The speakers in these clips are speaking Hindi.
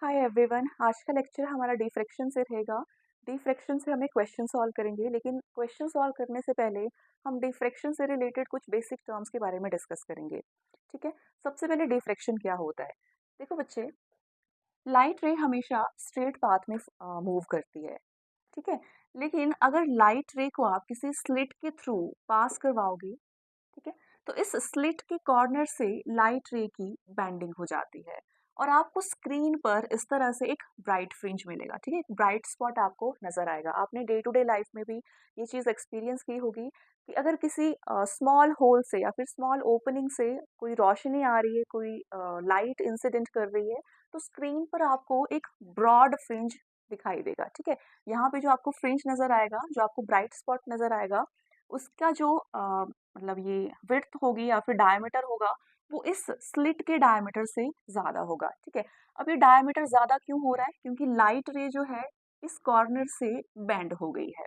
हाय एवरीवन, आज का लेक्चर हमारा डिफ्रैक्शन से रहेगा। डिफ्रैक्शन से हमें क्वेश्चन सॉल्व करेंगे, लेकिन क्वेश्चन सॉल्व करने से पहले हम डिफ्रैक्शन से रिलेटेड कुछ बेसिक टर्म्स के बारे में डिस्कस करेंगे। ठीक है, सबसे पहले डिफ्रैक्शन क्या होता है। देखो बच्चे, लाइट रे हमेशा स्ट्रेट पाथ में मूव करती है। ठीक है, लेकिन अगर लाइट रे को आप किसी स्लिट के थ्रू पास करवाओगे, ठीक है, तो इस स्लिट के कॉर्नर से लाइट रे की बेंडिंग हो जाती है और आपको स्क्रीन पर इस तरह से एक ब्राइट फ्रिंज मिलेगा। ठीक है, एक ब्राइट स्पॉट आपको नजर आएगा। आपने डे टू डे लाइफ में भी ये चीज एक्सपीरियंस की होगी कि अगर किसी स्मॉल होल से या फिर स्मॉल ओपनिंग से कोई रोशनी आ रही है, कोई लाइट इंसिडेंट कर रही है, तो स्क्रीन पर आपको एक ब्रॉड फ्रिंज दिखाई देगा। ठीक है, यहाँ पे जो आपको फ्रिंज नजर आएगा, जो आपको ब्राइट स्पॉट नजर आएगा, उसका जो मतलब ये विड्थ होगी या फिर डायमीटर होगा, वो इस स्लिट के डायमीटर से ज़्यादा होगा। ठीक है, अब ये डायमीटर ज़्यादा क्यों हो रहा है? क्योंकि लाइट रे जो है इस कॉर्नर से बेंड हो गई है।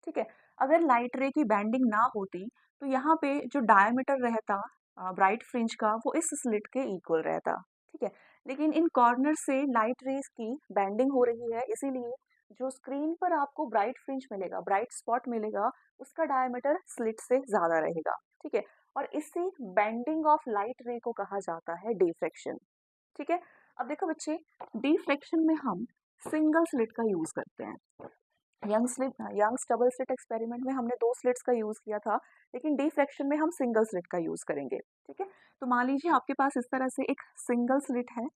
ठीक है, अगर लाइट रे की बेंडिंग ना होती तो यहाँ पे जो डायमीटर रहता ब्राइट फ्रिंज का, वो इस स्लिट के इक्वल रहता। ठीक है, लेकिन इन कॉर्नर से लाइट रेज की बेंडिंग हो रही है, इसीलिए जो स्क्रीन पर आपको ब्राइट फ्रिंज मिलेगा, ब्राइट स्पॉट मिलेगा, उसका डायमीटर स्लिट से ज्यादा रहेगा। ठीक है, और इसी बेंडिंग ऑफ लाइट रे को कहा जाता है डिफ्रैक्शन। ठीक है, अब देखो बच्चे, डिफ्रैक्शन में हम सिंगल स्लिट का यूज करते हैं। यंग्स डबल स्लिट एक्सपेरिमेंट में हमने 2 स्लिट्स का यूज किया था, लेकिन डिफ्रैक्शन में हम सिंगल स्लिट का यूज करेंगे। ठीक है, तो मान लीजिए आपके पास इस तरह से एक सिंगल स्लिट है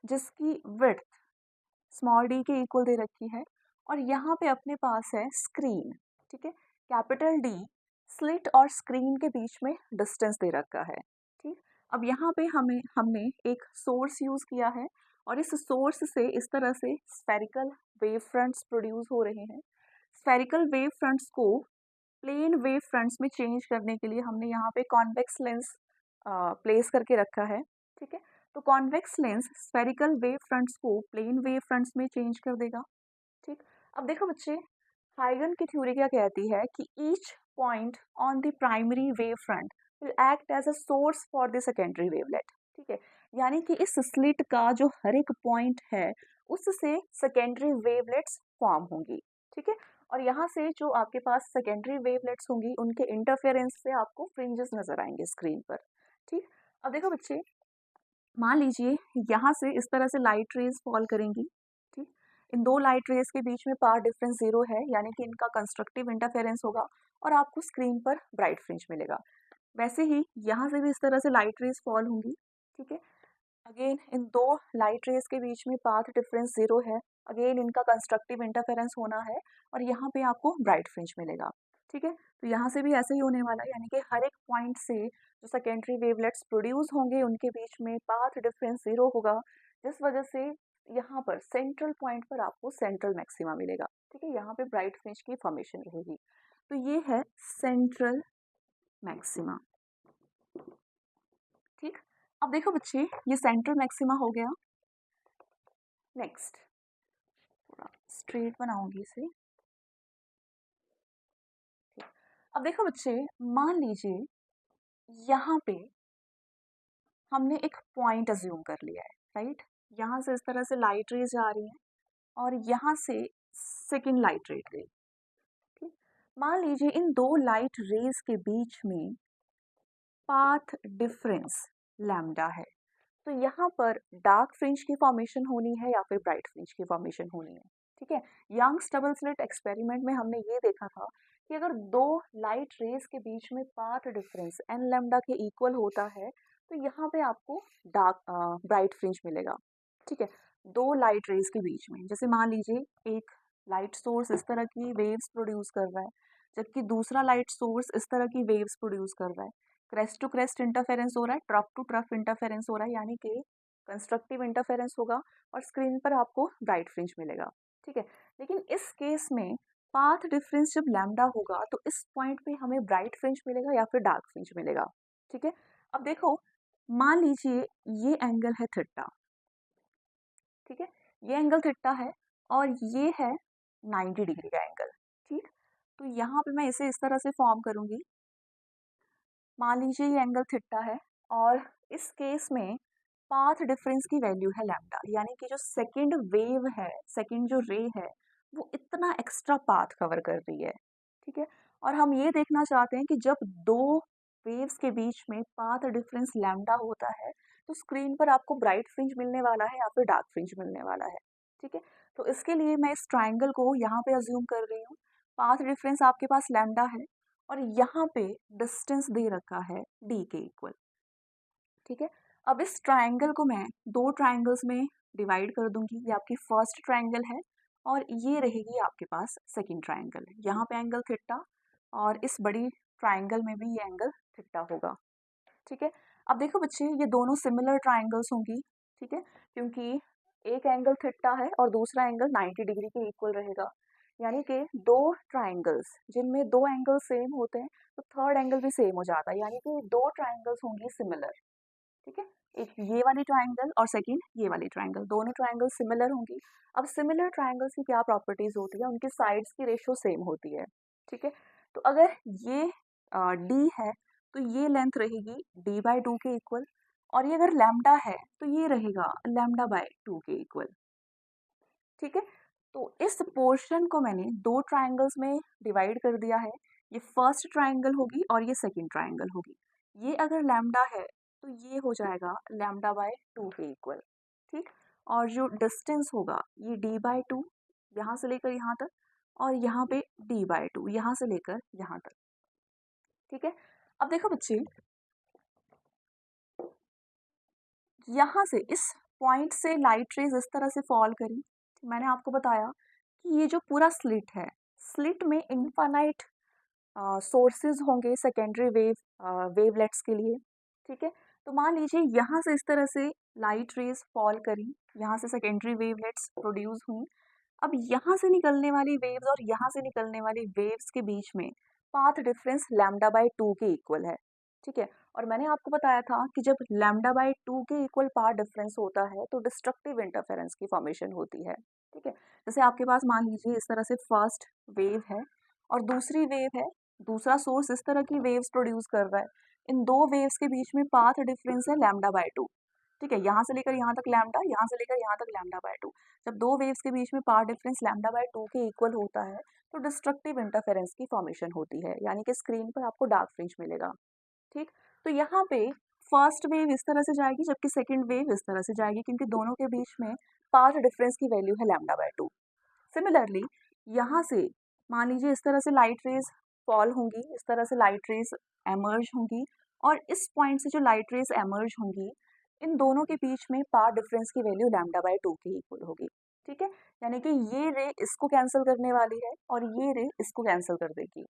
जिसकी विड्थ स्मॉल डी के इक्वल दे रखी है, और यहाँ पे अपने पास है स्क्रीन। ठीक है, कैपिटल डी स्लिट और स्क्रीन के बीच में डिस्टेंस दे रखा है। ठीक, अब यहाँ पे हमने एक सोर्स यूज किया है, और इस सोर्स से इस तरह से स्फेरिकल वेव फ्रंट्स प्रोड्यूस हो रहे हैं। स्फेरिकल वेव फ्रंट्स को प्लेन वेव फ्रंट्स में चेंज करने के लिए हमने यहाँ पे कॉन्वेक्स लेंस प्लेस करके रखा है। ठीक है, तो convex lens spherical wave fronts को प्लेन वेव फ्रंट्स में चेंज कर देगा। ठीक, अब देखो बच्चे, हाइगन की थ्योरी क्या कहती है कि each point on the primary wave front will act as a source for the secondary wavelet. ठीक है, यानी कि इस स्लिट का जो हर एक पॉइंट है, उससे सेकेंडरी वेवलेट्स फॉर्म होंगी। ठीक है, और यहाँ से जो आपके पास सेकेंडरी वेवलेट्स होंगी, उनके इंटरफेरेंस से आपको फ्रिंजेस नजर आएंगे स्क्रीन पर। ठीक, अब देखो बच्चे, मान लीजिए यहाँ से इस तरह से लाइट रेज फॉल करेंगी। ठीक, इन दो लाइट रेज के बीच में पाथ डिफरेंस 0 है, यानी कि इनका कंस्ट्रक्टिव इंटरफेरेंस होगा और आपको स्क्रीन पर ब्राइट फ्रिंज मिलेगा। वैसे ही यहाँ से भी इस तरह से लाइट रेज फॉल होंगी। ठीक है, अगेन इन दो लाइट रेज के बीच में पाथ डिफरेंस 0 है, अगेन इनका कंस्ट्रक्टिव इंटरफेरेंस होना है, और यहाँ पे आपको ब्राइट फ्रिंज मिलेगा। ठीक है, तो यहाँ से भी ऐसे ही होने वाला है, यानी कि हर एक पॉइंट से जो सेकेंडरी वेवलेट्स प्रोड्यूस होंगे, उनके बीच में पाथ डिफरेंस 0 होगा, जिस वजह से यहाँ पर सेंट्रल पॉइंट पर आपको सेंट्रल मैक्सिमा मिलेगा। ठीक है, यहाँ पे ब्राइट फ्रिंज की फॉर्मेशन रहेगी। तो ये है सेंट्रल मैक्सिमा। ठीक, अब देखो बच्चे, ये सेंट्रल मैक्सिमा हो गया। नेक्स्ट, थोड़ा स्ट्रेट बनाऊंगी इसे। ठीक, अब देखो बच्चे, मान लीजिए यहाँ पे हमने एक पॉइंट अज्यूम कर लिया है, राइट। यहाँ से इस तरह से लाइट रेज आ रही है, और यहाँ से सेकेंड लाइट रेज गई। ठीक, मान लीजिए इन दो लाइट रेज के बीच में पाथ डिफरेंस लैम्डा है, तो यहाँ पर डार्क फ्रिंज की फॉर्मेशन होनी है या फिर ब्राइट फ्रिंज की फॉर्मेशन होनी है। ठीक है, यंग्स डबल स्लिट एक्सपेरिमेंट में हमने ये देखा था कि अगर दो लाइट रेज के बीच में पाथ डिफरेंस एन लैम्डा के इक्वल होता है, तो यहाँ पे आपको डार्क ब्राइट फ्रिंज मिलेगा। ठीक है, दो लाइट रेज के बीच में, जैसे मान लीजिए एक लाइट सोर्स इस तरह की वेव्स प्रोड्यूस कर रहा है, जबकि दूसरा लाइट सोर्स इस तरह की वेव्स प्रोड्यूस कर रहा है। क्रेस्ट टू क्रेस्ट इंटरफेरेंस हो रहा है, ट्रफ टू ट्रफ इंटरफेरेंस हो रहा है, यानी कि कंस्ट्रक्टिव इंटरफेरेंस होगा, और स्क्रीन पर आपको ब्राइट फ्रिंज मिलेगा। ठीक है, लेकिन इस केस में पाथ डिफरेंस जब लैम्डा होगा, तो इस पॉइंट पे हमें ब्राइट फ्रिंज मिलेगा या फिर डार्क फ्रिंज मिलेगा। ठीक है, अब देखो, मान लीजिए ये एंगल है थीटा। ठीक है, ये एंगल थीटा है, और ये है 90 डिग्री का एंगल। ठीक, तो यहाँ पे मैं इसे इस तरह से फॉर्म करूंगी। मान लीजिए ये एंगल थीटा है, और इस केस में पाथ डिफरेंस की वैल्यू है लैम्डा, यानी कि जो सेकंड वेव है, सेकंड जो रे है, वो इतना एक्स्ट्रा पाथ कवर कर रही है, ठीक है। और हम ये देखना चाहते हैं कि जब दो वेव्स के बीच में पाथ डिफरेंस लैम्डा होता है, तो स्क्रीन पर आपको ब्राइट फ्रिंज मिलने वाला है या फिर डार्क फ्रिंज मिलने वाला है, ठीक है। तो इसके लिए मैं इस ट्राइंगल को यहाँ पे अज्यूम कर रही हूँ। पाथ डिफरेंस आपके पास लैम्डा है और यहाँ पे डिस्टेंस दे रखा है डी के इक्वल, ठीक है। अब इस ट्राइंगल को मैं दो ट्राइंगल्स में डिवाइड कर दूंगी। ये आपकी फर्स्ट ट्राइंगल है और ये रहेगी आपके पास सेकंड ट्राइंगल। यहाँ पे एंगल थीटा और इस बड़ी ट्राइंगल में भी ये एंगल थीटा होगा, ठीक है। अब देखो बच्चे, ये दोनों सिमिलर ट्राइंगल्स होंगी, ठीक है, क्योंकि एक एंगल थीटा है और दूसरा एंगल 90 डिग्री के इक्वल रहेगा। यानी कि दो ट्राइंगल्स जिनमें दो एंगल सेम होते हैं, तो थर्ड एंगल भी सेम हो जाता है, यानी कि दो ट्राइंगल्स होंगी सिमिलर, ठीक है। एक ये वाली ट्राइंगल और सेकंड ये वाली ट्राइंगल, दोनों ट्राइंगल सिमिलर होंगी। अब सिमिलर ट्राइंगल्स की क्या प्रॉपर्टीज होती है, उनकी साइड्स की रेशियो सेम होती है, ठीक है। तो अगर ये डी है तो ये लेंथ रहेगी डी बाई टू के इक्वल, और ये अगर लैम्डा है तो ये रहेगा लैम्डा बाई टू के इक्वल, ठीक है। तो इस पोर्शन को मैंने दो ट्राइंगल्स में डिवाइड कर दिया है। ये फर्स्ट ट्राइंगल होगी और ये सेकंड ट्राइंगल होगी। ये अगर लैम्डा है तो ये हो जाएगा लैम्डा बाय टू के इक्वल, ठीक। और जो डिस्टेंस होगा ये डी बाय टू यहाँ से लेकर यहाँ तक, और यहाँ पे डी बाय टू यहाँ से लेकर यहाँ तक, ठीक है। अब देखो बच्चे, यहाँ से इस पॉइंट से लाइट रेज इस तरह से फॉल करी। मैंने आपको बताया कि ये जो पूरा स्लिट है, स्लिट में इनफाइनाइट सोर्सेज होंगे सेकेंडरी वेवलेट्स के लिए, ठीक है। तो मान लीजिए यहाँ से इस तरह से लाइट रेज फॉल करी, यहाँ से सेकेंडरी वेवलेट्स प्रोड्यूस हुई। अब यहाँ से निकलने वाली वेव्स और यहाँ से निकलने वाली वेव्स के बीच में path difference lambda by two के इक्वल है, ठीक है। और मैंने आपको बताया था कि जब लैम्डा बाई टू के इक्वल पाथ डिफरेंस होता है तो डिस्ट्रक्टिव इंटरफेरेंस की फॉर्मेशन होती है, ठीक है। जैसे आपके पास मान लीजिए इस तरह से फर्स्ट वेव है और दूसरी वेव है, दूसरा सोर्स इस तरह की वेव्स प्रोड्यूस कर रहा है। इन दो वेव्स के बीच में पाथ डिफरेंस है लैम्डा बाई टू, ठीक है। यहाँ से लेकर यहाँ तक लैम्डा, यहाँ से लेकर यहाँ तक लैम्डा बाय टू। जब दो वेव्स के बीच में path difference lambda by two के इक्वल होता है तो डिस्ट्रक्टिव इंटरफेरेंस की फॉर्मेशन होती है, यानी कि स्क्रीन पर आपको डार्क फ्रिंज मिलेगा, ठीक। तो यहाँ पे फर्स्ट वेव इस तरह से जाएगी जबकि सेकंड वेव इस तरह से जाएगी, क्योंकि दोनों के बीच में पाथ डिफरेंस की वैल्यू है लैम्डा बाय टू। सिमिलरली यहाँ से मान लीजिए इस तरह से लाइट रेज फॉल होंगी, इस तरह से लाइट रेज एमर्ज होंगी, और इस पॉइंट से जो लाइट रेज एमर्ज होंगी, इन दोनों के बीच में पाथ डिफरेंस की वैल्यू लैम्डा बाय टू के इक्वल होगी, ठीक है। यानी कि ये रे इसको कैंसिल करने वाली है और ये रे इसको कैंसिल कर देगी,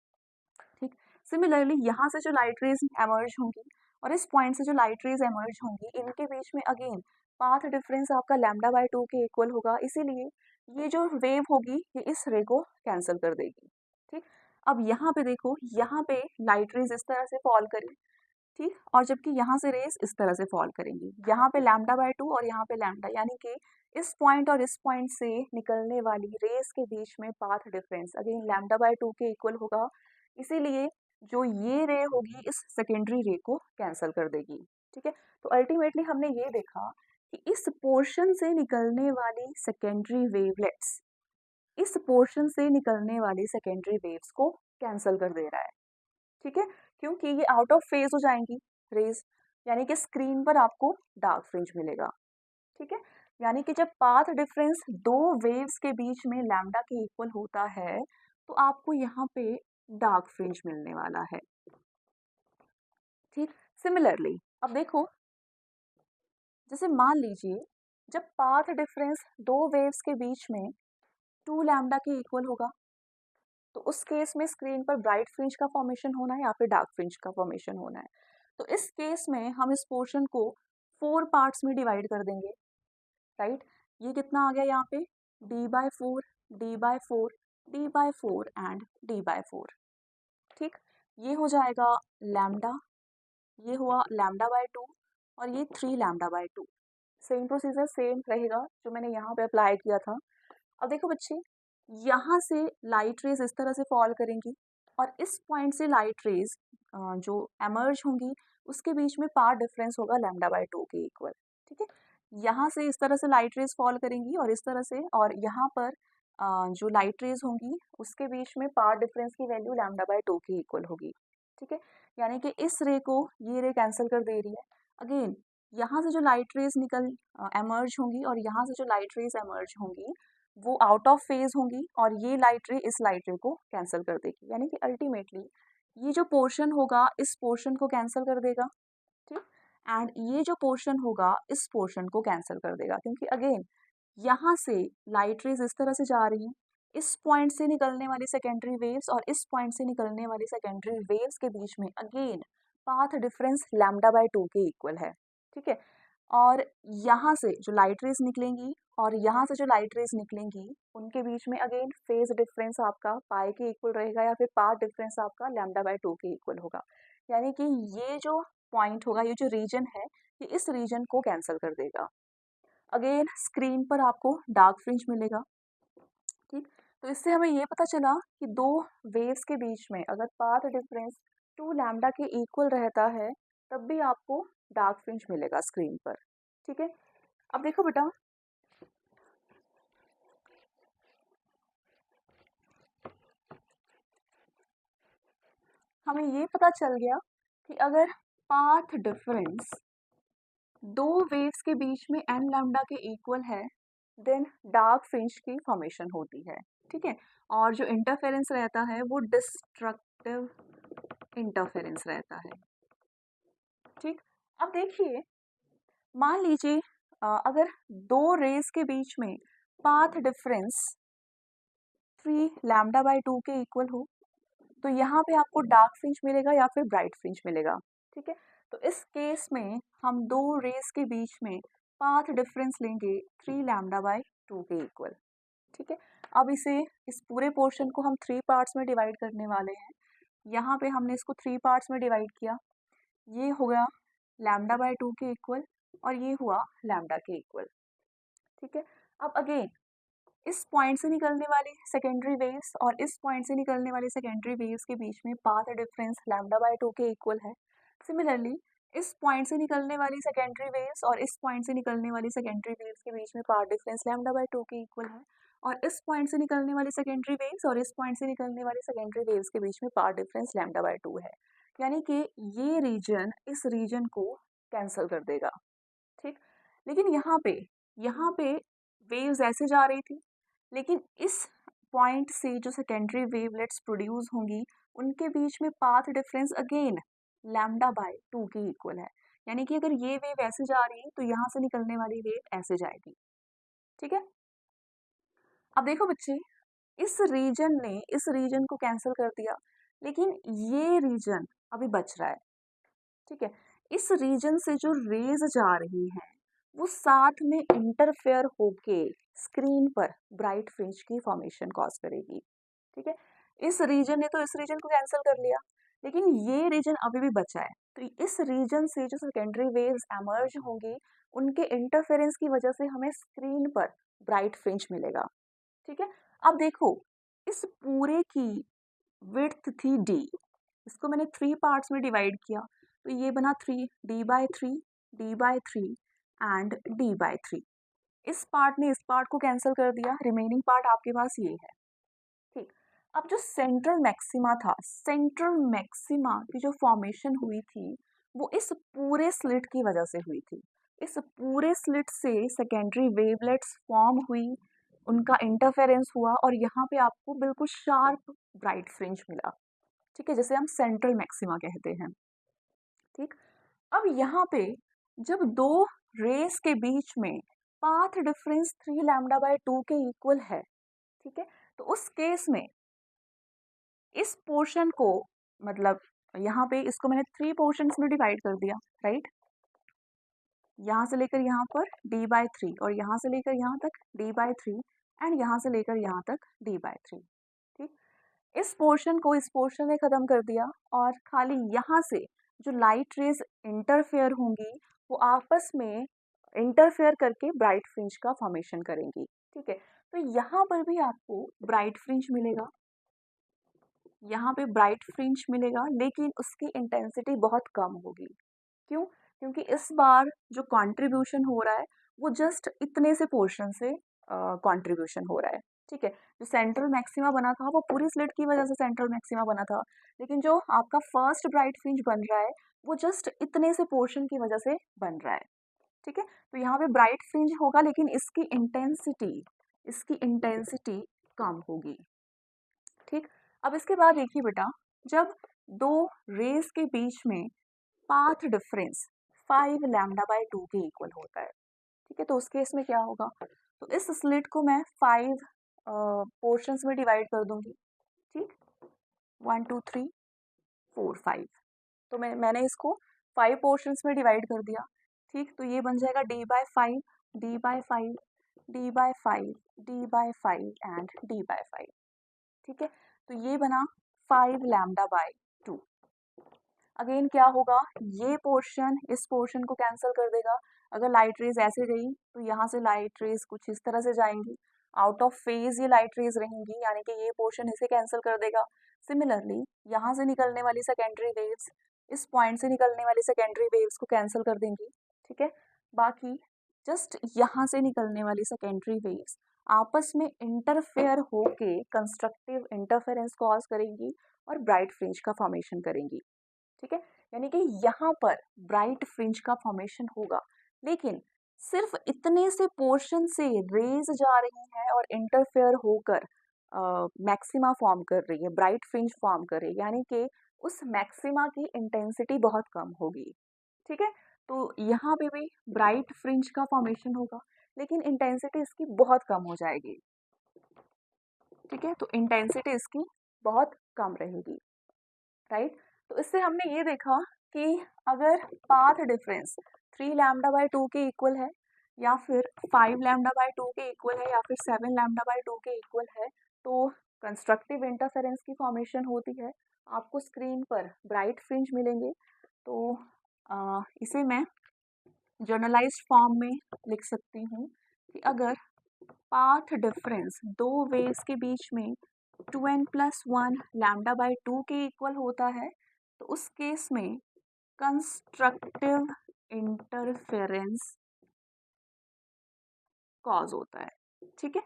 ठीक। सिमिलरली यहाँ से जो लाइट रेज एमर्ज होंगी और इस पॉइंट से जो लाइट रेज एमर्ज होंगी, इनके बीच में अगेन पाथ डिफरेंस आपका लैम्डा बाय टू के इक्वल होगा, इसीलिए ये जो वेव होगी ये इस रे को कैंसिल कर देगी, ठीक। अब यहाँ पे देखो, यहाँ पे लाइट रेज इस तरह से फॉल करी, ठीक, और जबकि यहाँ से रेज इस तरह से फॉल करेंगी, यहाँ पे लैम्डा बाय टू और यहाँ पे लैम्डा, यानी कि इस पॉइंट और इस पॉइंट से निकलने वाली रेस के बीच में path difference again lambda by two के इक्वल होगा, इसीलिए जो ये रे होगी इस सेकेंडरी रे को कैंसिल कर देगी, ठीक है। तो अल्टीमेटली हमने ये देखा कि इस पोर्शन से निकलने वाली सेकेंडरी वेवलेट्स इस पोर्शन से निकलने वाली सेकेंडरी वेव्स को कैंसिल कर दे रहा है, ठीक है, क्योंकि ये आउट ऑफ फेज हो जाएंगी रेज, यानी कि स्क्रीन पर आपको डार्क फ्रिंज मिलेगा, ठीक है। यानी कि जब पाथ डिफरेंस दो वेव्स के बीच में लैम्डा के इक्वल होता है तो आपको यहाँ पे डार्क फ्रिंज मिलने वाला है, ठीक। सिमिलरली अब देखो, जैसे मान लीजिए जब पाथ डिफरेंस दो वेव्स के बीच में टू लैम्डा के इक्वल होगा, तो उस केस में स्क्रीन पर ब्राइट फ्रिंज का फॉर्मेशन होना है या फिर डार्क फ्रिंज का फॉर्मेशन होना है। तो इस केस में हम इस पोर्शन को फोर पार्ट्स में डिवाइड कर देंगे, राइट। ये कितना आ गया यहाँ पे, D by four, D by four, D by four and D by four, ठीक। ये हो जाएगा लैम्डा, ये हुआ लैम्डा बाय टू, और ये three lambda by two. Same procedure same रहेगा जो मैंने यहाँ पे अप्लाई किया था। अब देखो बच्चे, यहाँ से लाइट रेज इस तरह से फॉल करेंगी और इस पॉइंट से लाइट रेज जो एमर्ज होंगी उसके बीच में पाथ डिफरेंस होगा लैम्डा बाय टू के इक्वल, ठीक है। यहाँ से इस तरह से लाइट रेज फॉल करेंगी और इस तरह से, और यहाँ पर जो लाइट रेज होंगी उसके बीच में पाथ डिफरेंस की वैल्यू λ/2 के इक्वल होगी। ठीक है, यानी कि इस रे को ये रे कैंसिल कर दे रही है। अगेन यहाँ से जो लाइट रेज निकल एमर्ज होंगी और यहाँ से जो लाइट रेज एमर्ज होंगी वो आउट ऑफ फेज होंगी और ये लाइट रे इस लाइट रे को कैंसिल कर देगी, यानी कि अल्टीमेटली ये जो पोर्शन होगा इस पोर्शन को कैंसिल कर देगा। ठीक, एंड ये जो पोर्शन होगा इस पोर्शन को कैंसिल कर देगा, क्योंकि अगेन यहाँ से लाइट रेज इस तरह से जा रही हैं, इस पॉइंट से निकलने वाली सेकेंडरी वेव्स और इस पॉइंट से निकलने वाली सेकेंडरी वेव्स के बीच में अगेन पाथ डिफरेंस λ/2 के इक्वल है। ठीक है, और यहाँ से जो लाइट रेज निकलेंगी और यहाँ से जो लाइट रेज निकलेंगी उनके बीच में अगेन फेज डिफरेंस आपका पाई के इक्वल रहेगा या फिर पाथ डिफरेंस आपका λ/2 के इक्वल होगा, यानी कि ये जो पॉइंट होगा, ये जो रीजन है, ये इस रीजन को कैंसिल कर देगा। अगेन स्क्रीन पर आपको डार्क फ्रिंज मिलेगा। ठीक, तो इससे हमें ये पता चला कि दो वेव्स के बीच में अगर पाथ डिफरेंस 2 लैम्डा के इक्वल रहता है तब भी आपको डार्क फ्रिंज मिलेगा स्क्रीन पर। ठीक है, अब देखो बेटा, हमें ये पता चल गया कि अगर पाथ डिफरेंस दो वेव्स के बीच में n लैम्डा के इक्वल है देन डार्क फ्रिंज की फॉर्मेशन होती है। ठीक है, और जो इंटरफेरेंस रहता है वो डिस्ट्रक्टिव इंटरफेरेंस रहता है। ठीक, अब देखिए, मान लीजिए अगर दो रेज के बीच में पाथ डिफरेंस 3 λ/2 के इक्वल हो तो यहाँ पे आपको डार्क फ्रिंज मिलेगा या फिर ब्राइट फ्रिंज मिलेगा। ठीक है, तो इस केस में हम दो रेज के बीच में पाथ डिफरेंस लेंगे 3 λ/2 के इक्वल। ठीक है, अब इस पूरे पोर्शन को हम 3 पार्ट्स में डिवाइड करने वाले हैं। यहाँ पे हमने इसको 3 पार्ट्स में डिवाइड किया, ये हो गया λ/2 के इक्वल और ये हुआ लैम्डा के इक्वल। ठीक है, अब अगेन इस पॉइंट से निकलने वाली सेकेंडरी वेव्स और इस पॉइंट से निकलने वाली सेकेंडरी वेव्स के बीच में पाथ डिफरेंस λ/2 के इक्वल है। सिमिलरली इस पॉइंट से निकलने वाली सेकेंडरी वेव्स और इस पॉइंट से निकलने वाली सेकेंडरी वेव्स के बीच में पाथ डिफरेंस λ/2 के इक्वल है, और इस पॉइंट से निकलने वाली सेकेंडरी वेव्स और इस पॉइंट से निकलने वाली सेकेंडरी वेव्स के बीच में पाथ डिफरेंस λ/2 है, यानी कि ये रीजन इस रीजन को कैंसिल कर देगा। ठीक, लेकिन यहाँ पे वेव्स ऐसे जा रही थी, लेकिन इस पॉइंट से जो सेकेंडरी वेवलेट्स प्रोड्यूस होंगी उनके बीच में पाथ डिफरेंस अगेन λ/2 के इक्वल है, यानी कि अगर ये वेव ऐसे जा रही है तो यहाँ से निकलने वाली वेव ऐसे जाएगी। ठीक है, अब देखो बच्चे, इस रीजन ने इस रीजन को कैंसिल कर दिया, लेकिन ये रीजन अभी बच रहा है। ठीक है, इस रीजन से जो रेज जा रही हैं वो साथ में इंटरफेयर होके स्क्रीन पर ब्राइट फ्रिंज की फॉर्मेशन कॉज करेगी। ठीक है, इस रीजन ने तो इस रीजन को कैंसिल कर लिया, लेकिन ये रीजन अभी भी बचा है, तो इस रीजन से जो सेकेंडरी वेव्स एमर्ज होंगी उनके इंटरफेरेंस की वजह से हमें स्क्रीन पर ब्राइट फ्रिंज मिलेगा। ठीक है, अब देखो, इस पूरे की विड्थ थी d, इसको मैंने 3 पार्ट्स में डिवाइड किया, तो ये बना 3 d/3 d/3 एंड d/3। इस पार्ट ने इस पार्ट को कैंसिल कर दिया, रिमेनिंग पार्ट आपके पास ये है। ठीक, अब जो सेंट्रल मैक्सिमा था, सेंट्रल मैक्सिमा की जो फॉर्मेशन हुई थी वो इस पूरे स्लिट की वजह से हुई थी। इस पूरे स्लिट से सेकेंडरी वेवलेट्स फॉर्म हुई, उनका इंटरफेरेंस हुआ और यहाँ पे आपको बिल्कुल शार्प ब्राइट फ्रिंज मिला। ठीक है, जैसे हम सेंट्रल मैक्सिमा कहते हैं। ठीक, अब यहाँ पे जब दो रेस के बीच में पाथ डिफरेंस 3 λ/2 के इक्वल है, ठीक है, तो उस केस में इस पोर्शन को, मतलब यहाँ पे इसको मैंने 3 पोर्शंस में डिवाइड कर दिया, राइट, यहाँ से लेकर यहाँ पर d/3 और यहाँ से लेकर यहाँ तक d/3 एंड यहाँ से लेकर यहाँ तक d/3। ठीक, इस पोर्शन को इस पोर्शन में ख़त्म कर दिया और खाली यहाँ से जो लाइट रेज इंटरफेयर होंगी वो आपस में इंटरफेयर करके ब्राइट फ्रिंज का फॉर्मेशन करेंगी। ठीक है, तो यहाँ पर भी आपको ब्राइट फ्रिंज मिलेगा, यहाँ पे ब्राइट फ्रिंज मिलेगा, लेकिन उसकी इंटेंसिटी बहुत कम होगी। क्यों? क्योंकि इस बार जो कंट्रीब्यूशन हो रहा है वो जस्ट इतने से पोर्शन से कंट्रीब्यूशन हो रहा है। ठीक है, जो सेंट्रल मैक्सिमा बना था वो पूरी स्लिट की वजह से सेंट्रल मैक्सिमा बना था, लेकिन जो आपका फर्स्ट ब्राइट फ्रिंज बन रहा है वो जस्ट इतने से पोर्शन की वजह से बन रहा है। ठीक है, तो यहाँ पे ब्राइट फ्रिंज होगा लेकिन इसकी इंटेंसिटी कम होगी। ठीक, अब इसके बाद देखिए बेटा, जब दो रेज के बीच में पाथ डिफरेंस 5 लैम्डा बाय 2 के इक्वल होता है। ठीक है, तो उस केस में क्या होगा, तो इस स्लिट को मैं 5 पोर्शंस में डिवाइड कर दूंगी। ठीक, 1 2 3 4 5, तो मैंने इसको 5 पोर्शंस में डिवाइड कर दिया। ठीक, तो ये बन जाएगा d/5, d/5, d/5, d/5 and d/5। ठीक है, तो ये बना 5 लैम्डा बाय 2। अगेन क्या होगा, ये पोर्शन इस पोर्शन को कैंसिल कर देगा। अगर लाइट रेज ऐसे गई तो यहाँ से लाइट रेज कुछ इस तरह से जाएंगी, आउट ऑफ फेज ये लाइट रेज रहेंगी, यानी कि ये पोर्शन इसे कैंसिल कर देगा। सिमिलरली यहाँ से निकलने वाली सेकेंडरी वेव्स इस पॉइंट से निकलने वाली सेकेंडरी वेव्स को कैंसिल कर देंगी। ठीक है, बाकी जस्ट यहाँ से निकलने वाली सेकेंडरी वेव्स आपस में इंटरफेयर होके कंस्ट्रक्टिव इंटरफेरेंस कॉज करेंगी और ब्राइट फ्रिंज का फॉर्मेशन करेंगी। ठीक है, यानी कि यहाँ पर ब्राइट फ्रिंज का फॉर्मेशन होगा, लेकिन सिर्फ इतने से पोर्शन से रेज जा रही है और इंटरफेयर होकर मैक्सिमा फॉर्म कर रही है, ब्राइट फ्रिंज फॉर्म कर रही है, यानी कि उस मैक्सिमा की इंटेंसिटी बहुत कम होगी। ठीक है, तो यहाँ पे भी ब्राइट फ्रिंज का फॉर्मेशन होगा लेकिन इंटेंसिटी इसकी बहुत कम हो जाएगी। ठीक है, तो इंटेंसिटी इसकी बहुत कम रहेगी। राइट, तो इससे हमने ये देखा कि अगर पाथ डिफरेंस 3 लैम्डा बाय 2 के इक्वल है, या फिर 5 लैम्डा बाय 2 के इक्वल है, या फिर 7 लैम्डा बाय 2 के इक्वल है, तो कंस्ट्रक्टिव इंटरफेरेंस की फॉर्मेशन होती है, आपको स्क्रीन पर ब्राइट फ्रिंज मिलेंगे। तो इसे मैं जनरलाइज्ड फॉर्म में लिख सकती हूँ कि अगर पाथ डिफरेंस दो वेव्स के बीच में 2n+1 लैम्डा बाय 2 के इक्वल होता है, तो उस केस में कंस्ट्रक्टिव इंटरफेरेंस कॉज होता है। ठीक है,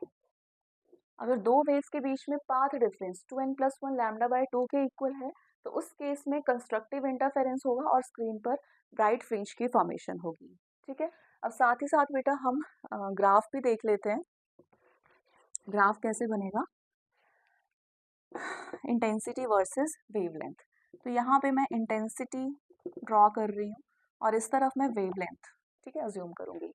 अगर दो वेव्स के बीच में path difference 2n+1 lambda by 2 के इक्वल है, तो उस केस में कंस्ट्रक्टिव इंटरफेरेंस होगा और स्क्रीन पर ब्राइट फ्रिंज की फॉर्मेशन होगी। ठीक है, अब साथ ही साथ बेटा हम ग्राफ भी देख लेते हैं। ग्राफ कैसे बनेगा, इंटेंसिटी वर्सेस वेवलेंथ। तो यहाँ पे मैं इंटेंसिटी ड्रॉ कर रही हूँ और इस तरफ मैं वेवलेंथ, ठीक है, अज्यूम करूँगी।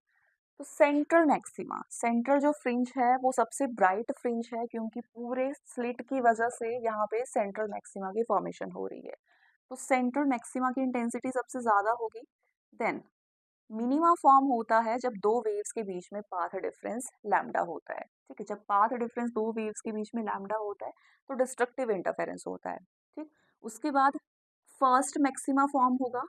तो सेंट्रल मैक्सिमा, सेंट्रल जो फ्रिंज है वो सबसे ब्राइट फ्रिंज है, क्योंकि पूरे स्लिट की वजह से यहाँ पे सेंट्रल मैक्सिमा की फॉर्मेशन हो रही है। तो सेंट्रल मैक्सिमा की इंटेंसिटी सबसे ज़्यादा होगी। देन मिनिमा फॉर्म होता है जब दो वेव्स के बीच में पाथ डिफरेंस लैम्डा होता है। ठीक है, जब पाथ डिफरेंस दो वेव्स के बीच में लैम्डा होता है तो डिस्ट्रक्टिव इंटरफेरेंस होता है। ठीक, उसके बाद फर्स्ट मैक्सिमा फॉर्म होगा,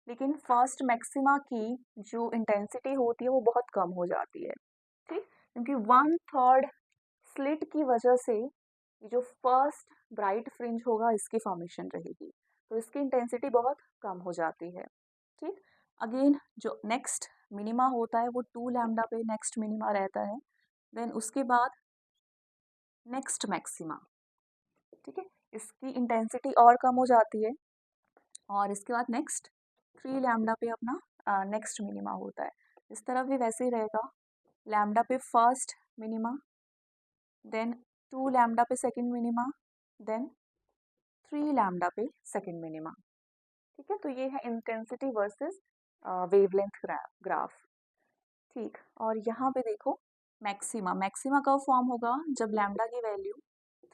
लेकिन फर्स्ट मैक्सिमा की जो इंटेंसिटी होती है वो बहुत कम हो जाती है। ठीक, क्योंकि 1/3 स्लिट की वजह से ये जो फर्स्ट ब्राइट फ्रिंज होगा इसकी फॉर्मेशन रहेगी, तो इसकी इंटेंसिटी बहुत कम हो जाती है। ठीक, अगेन जो नेक्स्ट मिनिमा होता है वो 2 लैम्डा पे नेक्स्ट मिनिमा रहता है। देन उसके बाद नेक्स्ट मैक्सिमा, ठीक है, इसकी इंटेंसिटी और कम हो जाती है, और इसके बाद नेक्स्ट 3 लैम्डा पे अपना नेक्स्ट मिनिमा होता है। इस तरफ भी वैसे ही रहेगा, लैम्डा पे फर्स्ट मिनिमा, देन 2 लैम्डा पे सेकंड मिनिमा, देन 3 लैम्डा पे सेकंड मिनिमा। ठीक है, तो ये है इंटेंसिटी वर्सेस वेवलेंथ ग्राफ। ठीक, और यहाँ पे देखो मैक्सिमा, मैक्सिमा कब फॉर्म होगा, जब लैम्डा की वैल्यू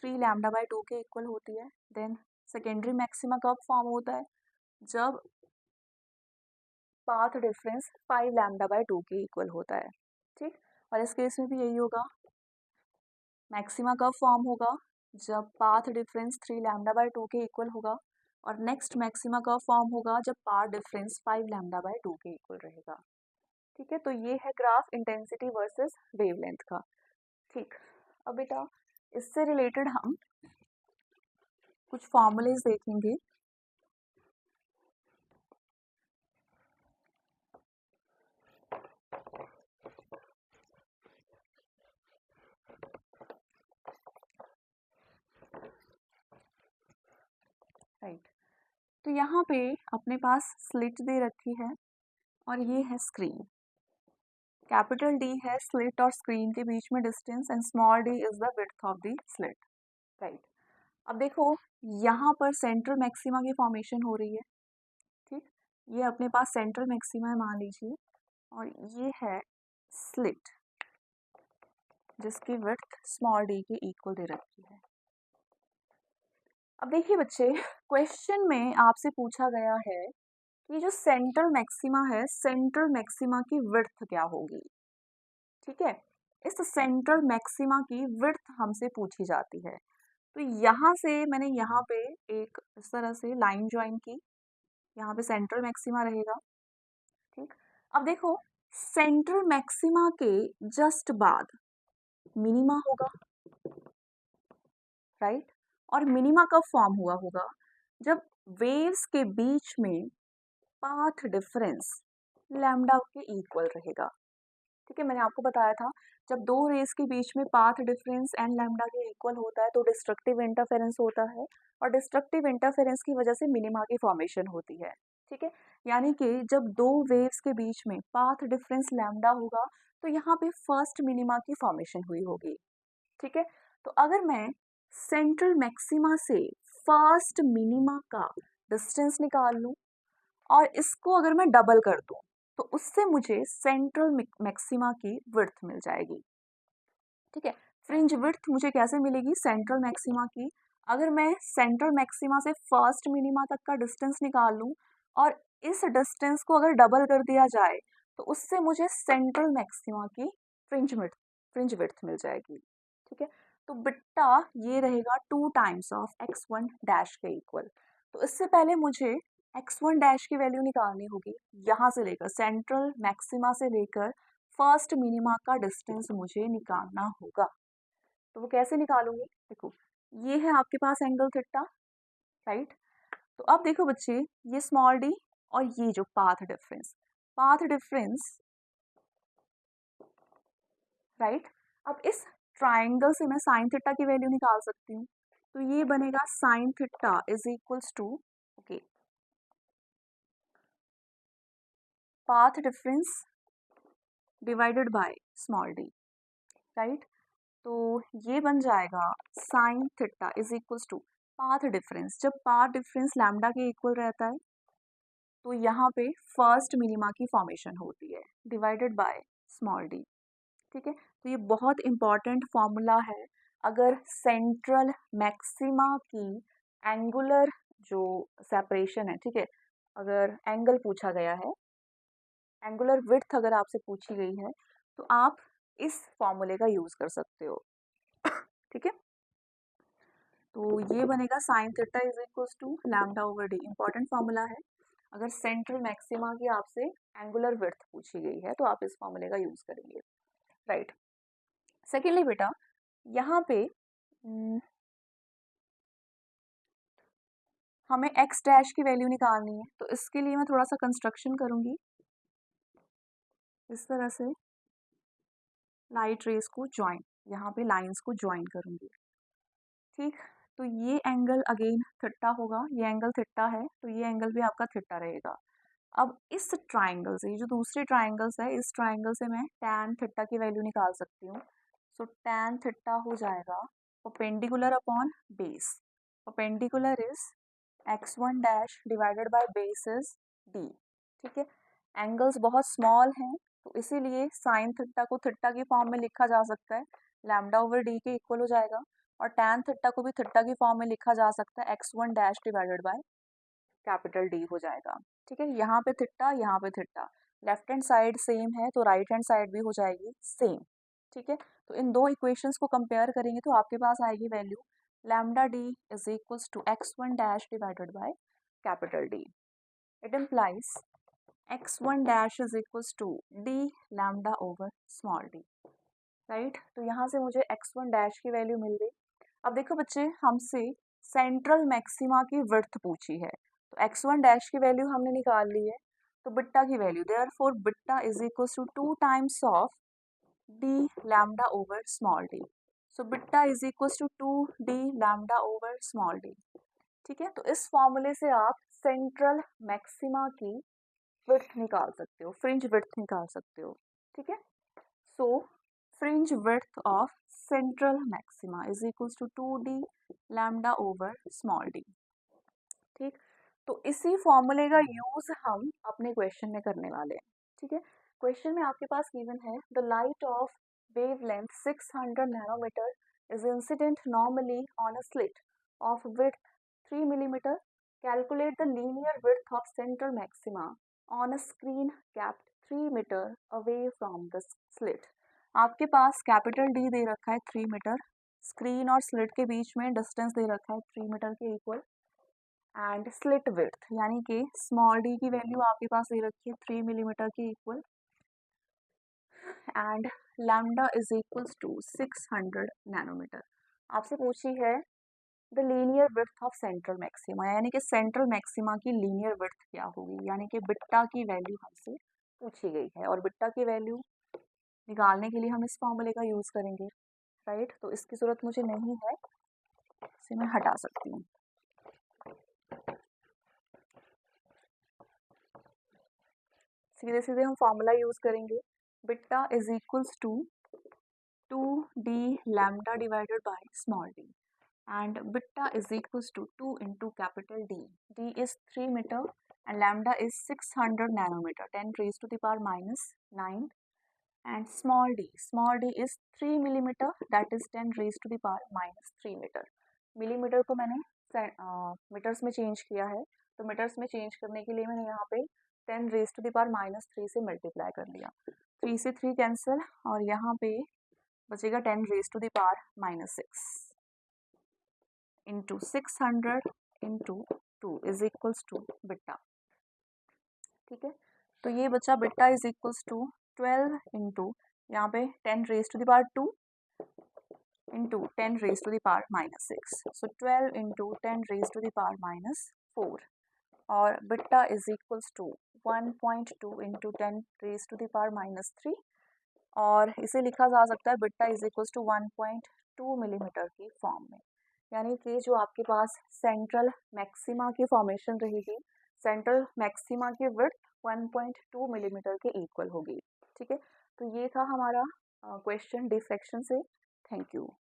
3 लैम्डा बाय 2 के इक्वल होती है। देन सेकेंडरी मैक्सिमा कब फॉर्म होता है, जब पाथ डिफरेंस 5 लैम्डा बाय 2 के इक्वल होता है। ठीक, और इस केस में भी यही होगा, मैक्सिमा कब फॉर्म होगा, जब पाथ डिफरेंस 3 लैम्डा बाय 2 के इक्वल होगा, और नेक्स्ट मैक्सिमा कब फॉर्म होगा, जब पाथ डिफरेंस 5 लैम्डा बाय 2 के इक्वल रहेगा। ठीक है, तो ये है ग्राफ इंटेंसिटी वर्सेस वेवलेंथ का। ठीक, अब बेटा इससे रिलेटेड हम कुछ फॉर्मूलेज देखेंगे। यहाँ पे अपने पास स्लिट दे रखी है और ये है स्क्रीन। कैपिटल डी है स्लिट और स्क्रीन के बीच में distance and small D is the width of the slit, right. अब देखो यहाँ पर सेंट्रल मैक्सिमा की फॉर्मेशन हो रही है, ठीक। ये अपने पास सेंट्रल मैक्सिमा है मान लीजिए, और ये है स्लिट जिसकी विड्थ स्मॉल डी के इक्वल दे रखी है। अब देखिए बच्चे, क्वेश्चन में आपसे पूछा गया है कि जो सेंट्रल मैक्सिमा है, सेंट्रल मैक्सिमा की विड्थ क्या होगी, ठीक है। इस सेंट्रल मैक्सिमा की विड्थ हमसे पूछी जाती है। तो यहाँ से मैंने यहाँ पे एक इस तरह से लाइन ज्वाइन की, यहाँ पे सेंट्रल मैक्सिमा रहेगा, ठीक। अब देखो सेंट्रल मैक्सिमा के जस्ट बाद मिनिमा होगा, राइट। और मिनिमा कब फॉर्म हुआ होगा, जब वेव्स के बीच में पाथ डिफरेंस लैम्डा के इक्वल रहेगा, ठीक है। मैंने आपको बताया था जब दो रेस के बीच में पाथ डिफरेंस एंड लैम्डा के इक्वल होता है तो डिस्ट्रक्टिव इंटरफेरेंस होता है, और डिस्ट्रक्टिव इंटरफेरेंस की वजह से मिनिमा की फॉर्मेशन होती है, ठीक है। यानी कि जब दो वेव्स के बीच में पाथ डिफरेंस लैम्डा होगा तो यहाँ पे फर्स्ट मिनिमा की फॉर्मेशन हुई होगी, ठीक है। तो अगर मैं सेंट्रल मैक्सिमा से फर्स्ट मिनिमा का डिस्टेंस निकाल लूँ और इसको अगर मैं डबल कर दूँ तो उससे मुझे सेंट्रल मैक्सिमा की विड्थ मिल जाएगी, ठीक है। फ्रिंज विड्थ मुझे कैसे मिलेगी, सेंट्रल मैक्सिमा की, अगर मैं सेंट्रल मैक्सिमा से फर्स्ट मिनिमा तक का डिस्टेंस निकाल लूँ और इस डिस्टेंस को अगर डबल कर दिया जाए तो उससे मुझे सेंट्रल मैक्सिमा की फ्रिंज विड्थ मिल जाएगी, ठीक है। तो बिट्टा ये रहेगा 2 टाइम्स ऑफ x1 डैश के इक्वल। तो इससे पहले मुझे x1 डैश की वैल्यू निकालनी होगी, यहाँ से लेकर सेंट्रल मैक्सिमा से लेकर फर्स्ट मिनिमा का डिस्टेंस मुझे निकालना होगा। तो वो कैसे निकालूंगी, देखो ये है आपके पास एंगल थीटा, राइट। तो अब देखो बच्चे, ये स्मॉल डी और ये जो पाथ डिफरेंस, राइट। अब इस ट्राइंगल से मैं साइन थीटा की वैल्यू निकाल सकती हूँ। तो ये बनेगा sine theta is equals to, okay, path difference divided by small d, right. तो ये बन जाएगा sine theta is equals to path difference, जब पाथ डिफरेंस लैम्डा के इक्वल रहता है तो यहाँ पे फर्स्ट मिनिमा की फॉर्मेशन होती है, डिवाइडेड बाय स्मॉल डी, ठीक है। तो ये बहुत इंपॉर्टेंट फॉर्मूला है अगर सेंट्रल मैक्सिमा की एंगुलर जो सेपरेशन है, ठीक है, अगर एंगल पूछा गया है, एंगुलर विड्थ अगर आपसे पूछी गई है तो आप इस फॉर्मूले का यूज कर सकते हो, ठीक है। तो ये बनेगा sine theta is equals to lambda over d, important formula है अगर सेंट्रल मैक्सिमा की आपसे एंगुलर विड्थ पूछी गई है तो आप इस फॉर्मूले का यूज करेंगे, राइट। सेकेंडली बेटा, यहाँ पे हमें x डैश की वैल्यू निकालनी है, तो इसके लिए मैं थोड़ा सा कंस्ट्रक्शन करूंगी, इस तरह से लाइट रेस को ज्वाइन, यहाँ पे लाइंस को ज्वाइन करूंगी, ठीक। तो ये एंगल अगेन थीटा होगा, ये एंगल थीटा है तो ये एंगल भी आपका थीटा रहेगा। अब इस ट्राइंगल से, ये जो दूसरे ट्राइंगल्स है, इस ट्राइंगल से मैं टैन थीटा की वैल्यू निकाल सकती हूँ। सो टैन थीटा हो जाएगा perpendicular upon base, perpendicular is x1 dash divided by base is d, ठीक है। एंगल्स बहुत स्मॉल हैं तो इसीलिए साइन थीटा को थीटा की फॉर्म में लिखा जा सकता है, लैम्डा ओवर डी के इक्वल हो जाएगा, और टैन थीटा को भी थीटा की फॉर्म में लिखा जा सकता है, x1 dash divided by capital D हो जाएगा, ठीक है। यहाँ पे थीटा, यहाँ पे theta, left hand side same है तो राइट हैंड साइड भी हो जाएगी सेम, ठीक है। तो इन दो इक्वेशंस को कंपेयर करेंगे तो आपके पास आएगी value lambda D is equals to x1 dash divided by capital D. It implies x1 dash is equals to d lambda over small d, right. तो यहाँ से मुझे x1 डैश की वैल्यू मिल गई। अब देखो बच्चे, हमसे सेंट्रल मैक्सिमा की विड्थ पूछी है, तो x1 डैश की वैल्यू हमने निकाल ली है, तो बिट्टा की value, therefore beta is equals to 2 times of d lambda over small d। So beta is equals to 2 d lambda over small d। ठीक है, तो इस फॉर्मूले से आप सेंट्रल मैक्सिमा की विड्थ निकाल सकते हो, फ्रिंज विड्थ निकाल सकते हो। ठीक है, so fringe width of central maxima is equals to 2d lambda over small d. ठीक, तो इसी फॉर्मूले का यूज हम अपने क्वेश्चन में करने वाले हैं। ठीक है, क्वेश्चन में आपके पास गिवन है the light of wavelength 600 nanometer is incident normally on a slit of width 3 millimeter. Calculate the linear width of central maxima on a screen kept 3 meter away from the slit. आपके पास कैपिटल डी दे रखा है 3 मीटर, स्क्रीन और स्लिट के बीच में डिस्टेंस दे रखा है 3 मीटर के इक्वल, एंड स्लिट विड्थ यानी कि स्मॉल डी की वैल्यू आपके पास दे रखी है 3 मिलीमीटर के equal, and lambda is equals to 600 nanometre. आपसे पूछी है the linear width of central maxima, यानी कि सेंट्रल मैक्सिमा की लीनियर विड्थ क्या होगी, यानी कि बिट्टा की वैल्यू हमसे पूछी गई है, और बिट्टा की वैल्यू निकालने के लिए हम इस फॉर्मूले का यूज करेंगे। राइट, तो इसकी जरूरत मुझे नहीं है, इसे मैं हटा सकती हूँ। सीधे सीधे हम फॉर्मूला यूज करेंगे, beta is equals to 2d lambda divided by small d, and beta is equals to 2 into capital D. D is 3 meter and lambda is 600 nanometer, 10 raised to the power minus 9, and small d is 3 millimeter, that is 10 raised to the power minus 3 meter. Millimetre को मैंने मीटर्स में चेंज किया है, तो मीटर्स में चेंज करने के लिए मैंने यहाँ पे 10 raise to the power minus 3 से मल्टीप्लाई कर लिया, 3 से 3 कैंसिल, और यहाँ पे बचेगा 10 raise to the power minus 6 into 600 into 2 is equals to beta. ठीक है, तो ये बचा beta is equals to 12 into यहाँ पे 10 raise to the power 2 into 10 raise to the power minus 6, so 12 into 10 raise to the power minus 4, और beta is equals to 1.2 into 10 raise to the power minus 3, और इसे लिखा जा सकता है beta is equals to 1.2 millimetre की फॉर्म में, यानी कि जो आपके पास सेंट्रल मैक्सिमा की फॉर्मेशन रहेगी, सेंट्रल मैक्सिमा की विड्थ 1.2 मिलीमीटर के इक्वल होगी। ठीक है, तो ये था हमारा क्वेश्चन डिफ्रैक्शन से। Thank you.